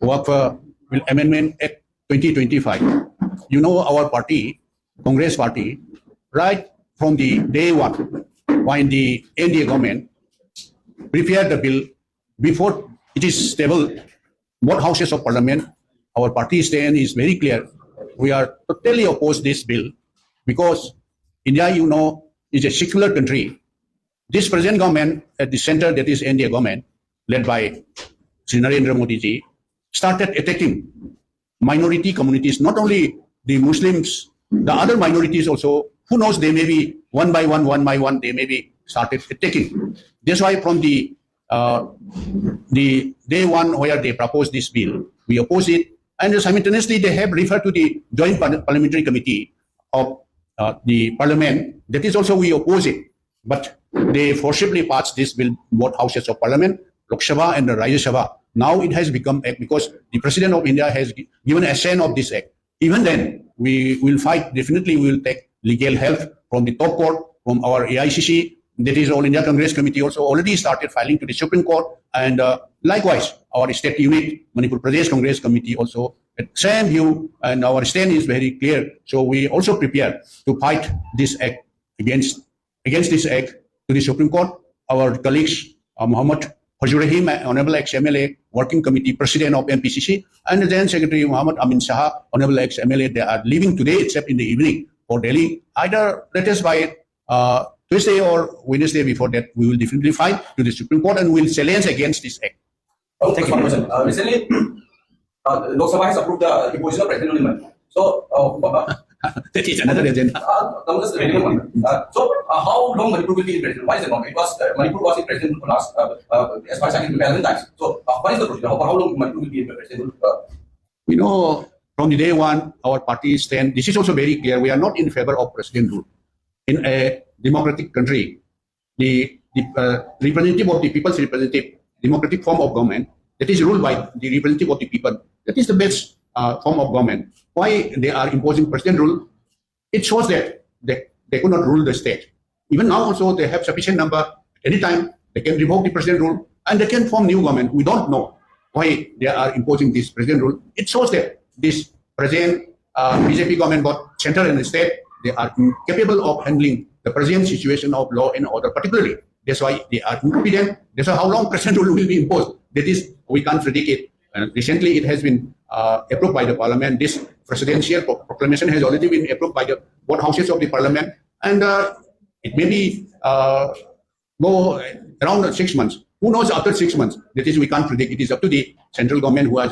of Amendment Act 2025. You know, our party, Congress Party, right from the day one, when the NDA government prepared the bill before it is stable, both houses of parliament, our party stand is very clear. We are totally opposed this bill because India, you know, is a secular country. This present government at the center, that is NDA government, led by Sri Narendra Modi ji, started attacking minority communities, not only the Muslims, the other minorities also. Who knows, they may be one by one, they may be started attacking. That's why from the day one where they proposed this bill, we oppose it. And simultaneously, they have referred to the Joint Parliamentary Committee of the Parliament. That is also we oppose it. But they forcibly passed this bill, both houses of Parliament, Lok Sabha and the Rajya Sabha. Now it has become act because the President of India has given assent of this act. Even then, we will fight. Definitely, we will take legal help from the top court, from our AICC. That is All India Congress Committee also already started filing to the Supreme Court. And likewise, our state unit, Manipur Pradesh Congress Committee also at same view. And our stand is very clear. So we also prepare to fight this act against this act to the Supreme Court. Our colleagues, Muhammad Fazlur Rahim, Honorable ex-MLA, Working Committee President of MPCC, and the then Secretary Muhammad Amin Shah, Honorable ex-MLA, they are leaving today except in the evening for Delhi. Either latest by Tuesday or Wednesday before that, we will definitely fight to the Supreme Court and will challenge against this act. Thank you. Recently, Lok Sabha has approved the imposition of president only. So, that is another agenda. So, how long Manipur will be in president? Why is it not? It was Manipur was in president for last, as far as I can remember, 11 times. So, what is the procedure? For how long Manipur will be in president? You know, from the day one, our party stand. This is also very clear. We are not in favor of president rule. In a democratic country, the representative of the people's representative, democratic form of government, that is ruled by the representative of the people. That is the best form of government. Why they are imposing president rule? It shows that they could not rule the state. Even now also they have sufficient number. Anytime they can revoke the president rule and they can form new government. We don't know why they are imposing this president rule. It shows that this present BJP government, both central and state, they are incapable of handling the present situation of law and order particularly. That's why they are incompetent. That's why how long president rule will be imposed. That is, we can't predict it. Recently, it has been approved by the parliament. This presidential proclamation has already been approved by the both houses of the parliament. And it may be go around 6 months. Who knows after 6 months? That is, we can't predict. It is up to the central government who has